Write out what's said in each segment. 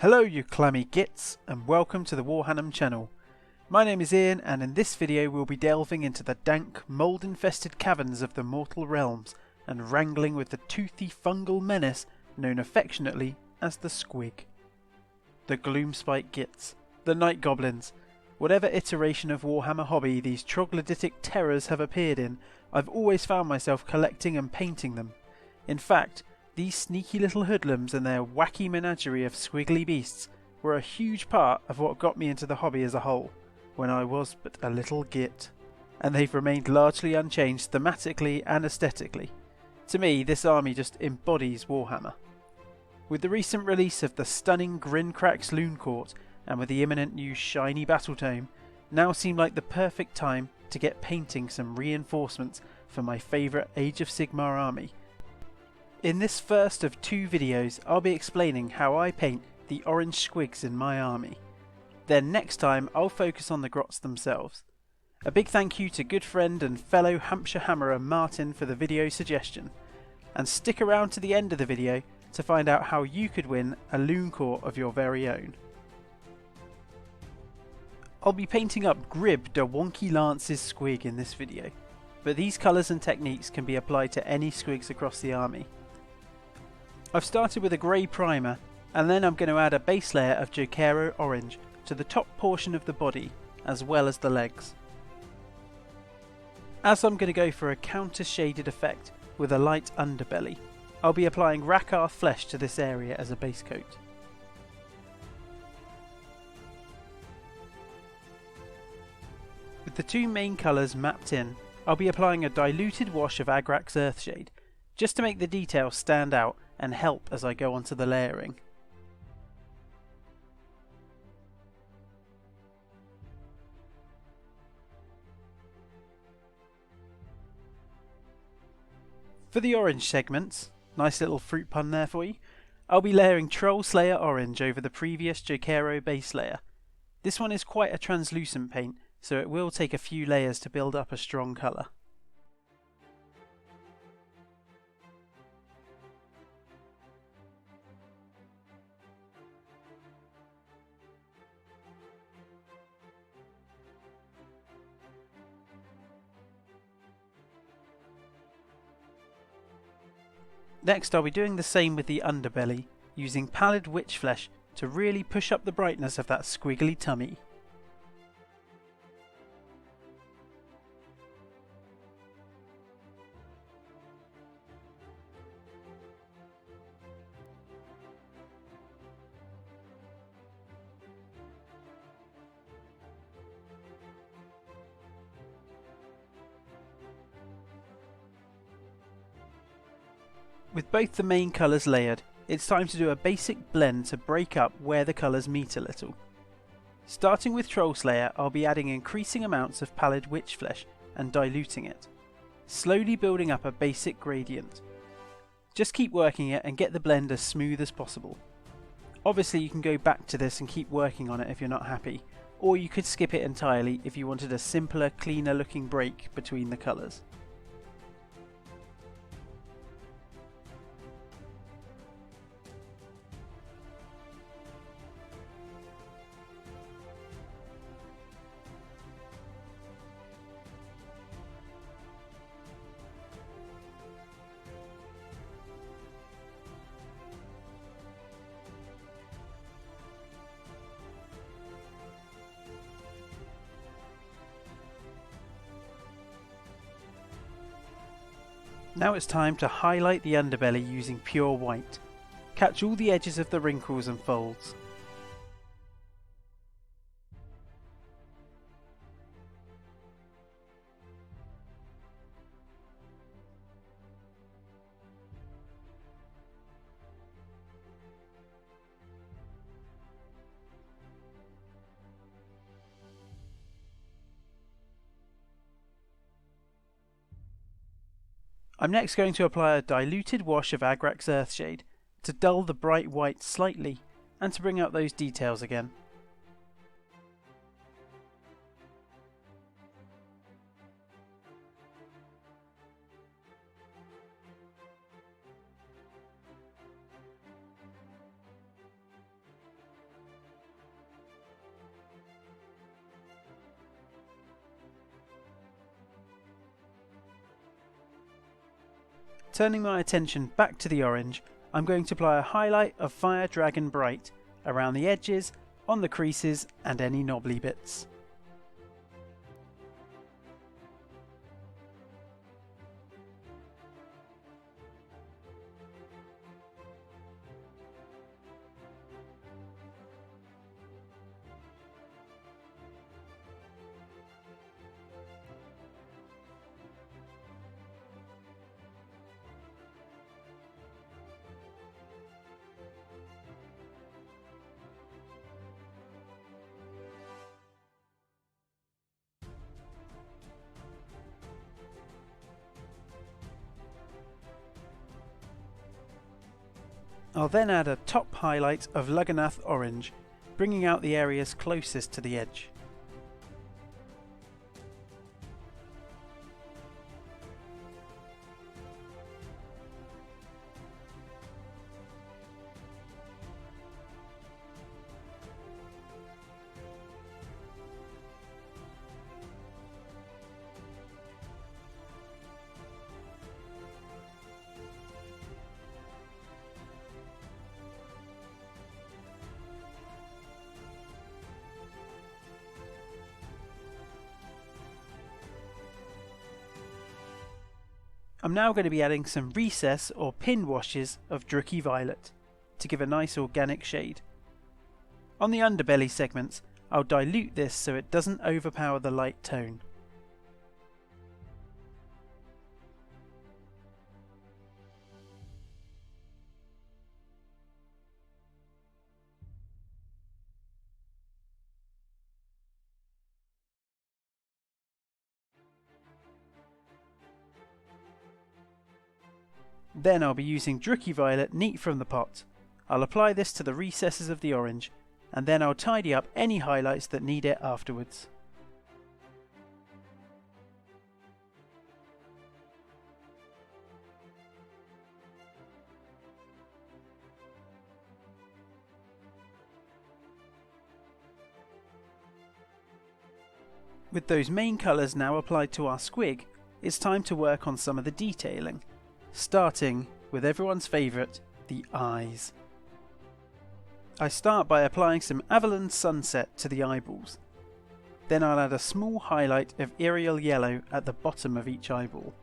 Hello you clammy gits, and welcome to the Warhammer channel. My name is Ian, and in this video we'll be delving into the dank, mould-infested caverns of the mortal realms and wrangling with the toothy fungal menace known affectionately as the squig. The Gloomspite Gitz, the night goblins. Whatever iteration of Warhammer hobby these troglodytic terrors have appeared in, I've always found myself collecting and painting them. In fact, these sneaky little hoodlums and their wacky menagerie of squiggly beasts were a huge part of what got me into the hobby as a whole, when I was but a little git. And they've remained largely unchanged thematically and aesthetically. To me, this army just embodies Warhammer. With the recent release of the stunning Grimcrack's Loon Court, and with the imminent new shiny battle tome, now seemed like the perfect time to get painting some reinforcements for my favourite Age of Sigmar army. In this first of two videos, I'll be explaining how I paint the orange squigs in my army. Then next time, I'll focus on the grots themselves. A big thank you to good friend and fellow Hampshire Hammerer Martin for the video suggestion. And stick around to the end of the video to find out how you could win a Loon Court of your very own. I'll be painting up Grib the Wonky Lance's squig in this video, but these colours and techniques can be applied to any squigs across the army. I've started with a grey primer, and then I'm going to add a base layer of Jokero orange to the top portion of the body, as well as the legs. As I'm going to go for a counter shaded effect with a light underbelly, I'll be applying Rakarth flesh to this area as a base coat. With the two main colours mapped in, I'll be applying a diluted wash of Agrax Earthshade, just to make the details stand out and help as I go onto the layering. For the orange segments, nice little fruit pun there for you, I'll be layering Troll Slayer orange over the previous Jokero base layer. This one is quite a translucent paint, so it will take a few layers to build up a strong colour. Next, I'll be doing the same with the underbelly, using pallid witch flesh to really push up the brightness of that squiggly tummy. With both the main colours layered, it's time to do a basic blend to break up where the colours meet a little. Starting with Troll Slayer, I'll be adding increasing amounts of pallid witch flesh and diluting it, slowly building up a basic gradient. Just keep working it and get the blend as smooth as possible. Obviously you can go back to this and keep working on it if you're not happy, or you could skip it entirely if you wanted a simpler, cleaner looking break between the colours. Now it's time to highlight the underbelly using pure white. Catch all the edges of the wrinkles and folds. I'm next going to apply a diluted wash of Agrax Earthshade to dull the bright white slightly and to bring out those details again. Turning my attention back to the orange, I'm going to apply a highlight of Fire Dragon Bright around the edges, on the creases and any knobbly bits. I'll then add a top highlight of Lugganath Orange, bringing out the areas closest to the edge. I'm now going to be adding some recess or pin washes of Drucky Violet to give a nice organic shade. On the underbelly segments, I'll dilute this so it doesn't overpower the light tone. Then I'll be using Drucky Violet neat from the pot. I'll apply this to the recesses of the orange, and then I'll tidy up any highlights that need it afterwards. With those main colours now applied to our squig, it's time to work on some of the detailing, starting with everyone's favourite, the eyes. I start by applying some Avalon Sunset to the eyeballs. Then I'll add a small highlight of Aerial Yellow at the bottom of each eyeball.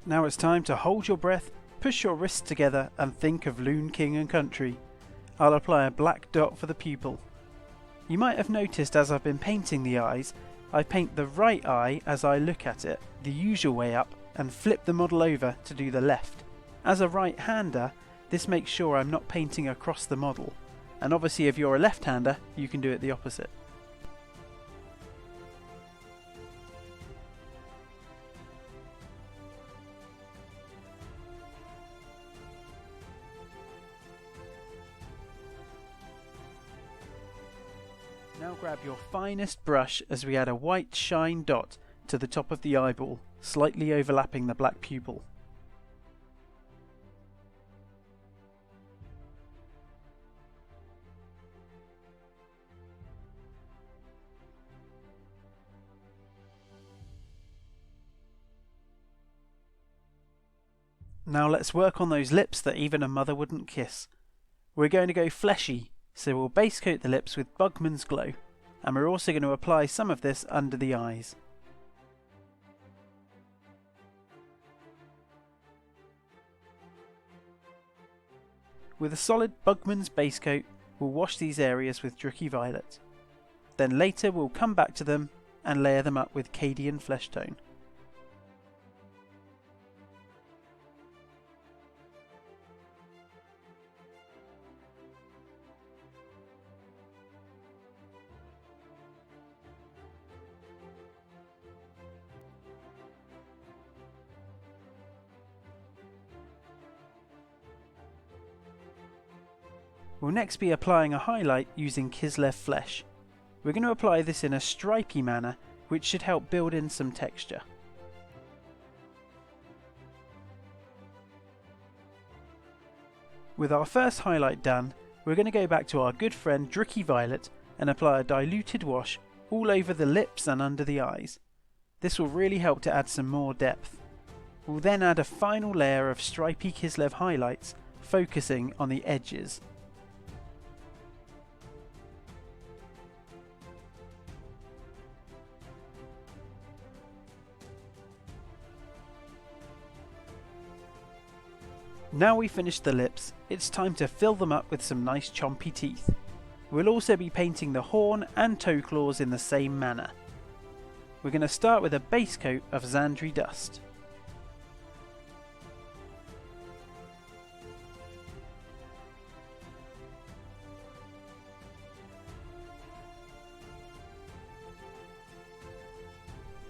Now it's time to hold your breath, push your wrists together and think of Loon King and Country. I'll apply a black dot for the pupil. You might have noticed as I've been painting the eyes, I paint the right eye as I look at it, the usual way up, and flip the model over to do the left. As a right-hander, this makes sure I'm not painting across the model, and obviously if you're a left-hander, you can do it the opposite. Now grab your finest brush as we add a white shine dot to the top of the eyeball, slightly overlapping the black pupil. Now let's work on those lips that even a mother wouldn't kiss. We're going to go fleshy, so we'll base coat the lips with Bugman's Glow, and we're also going to apply some of this under the eyes. With a solid Bugman's base coat, we'll wash these areas with Drucky Violet. Then later we'll come back to them and layer them up with Cadian Flesh Tone. We'll next be applying a highlight using Kislev Flesh. We're going to apply this in a stripy manner, which should help build in some texture. With our first highlight done, we're going to go back to our good friend Dricky Violet and apply a diluted wash all over the lips and under the eyes. This will really help to add some more depth. We'll then add a final layer of stripy Kislev highlights, focusing on the edges. Now we've finished the lips, it's time to fill them up with some nice chompy teeth. We'll also be painting the horn and toe claws in the same manner. We're going to start with a base coat of Xandri dust.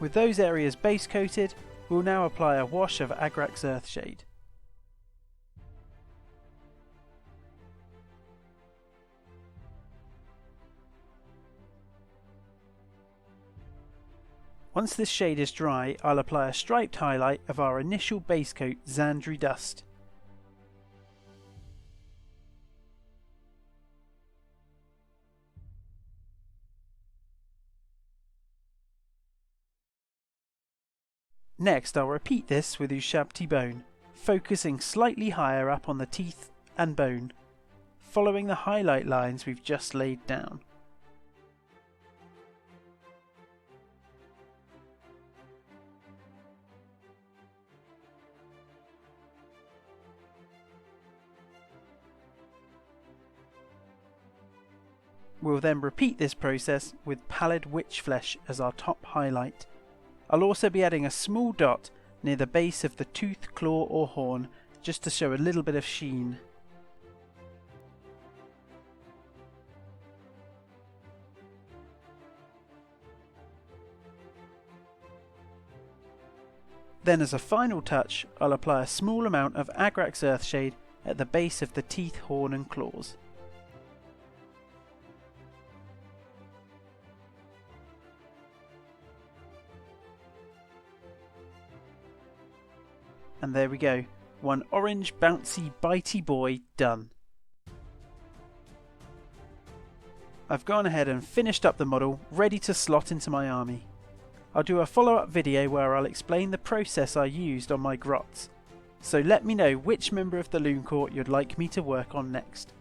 With those areas base coated, we'll now apply a wash of Agrax Earthshade. Once this shade is dry, I'll apply a striped highlight of our initial base coat Xandri dust. Next I'll repeat this with Ushabti Bone, focusing slightly higher up on the teeth and bone, following the highlight lines we've just laid down. We'll then repeat this process with Pallid Witch Flesh as our top highlight. I'll also be adding a small dot near the base of the tooth, claw or horn, just to show a little bit of sheen. Then as a final touch, I'll apply a small amount of Agrax Earthshade at the base of the teeth, horn and claws. And there we go, one orange bouncy bitey boy done. I've gone ahead and finished up the model, ready to slot into my army. I'll do a follow-up video where I'll explain the process I used on my grots, so let me know which member of the Loon Court you'd like me to work on next.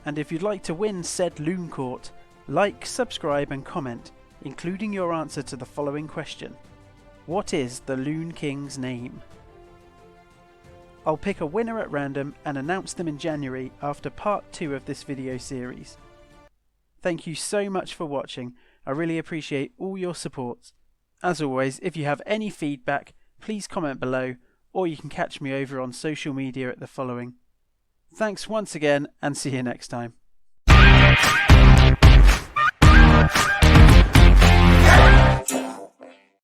And if you'd like to win said Loon Court, like, subscribe and comment, including your answer to the following question. What is the Loon King's name? I'll pick a winner at random and announce them in January after part 2 of this video series. Thank you so much for watching, I really appreciate all your support. As always, if you have any feedback, please comment below, or you can catch me over on social media at the following. Thanks once again and see you next time.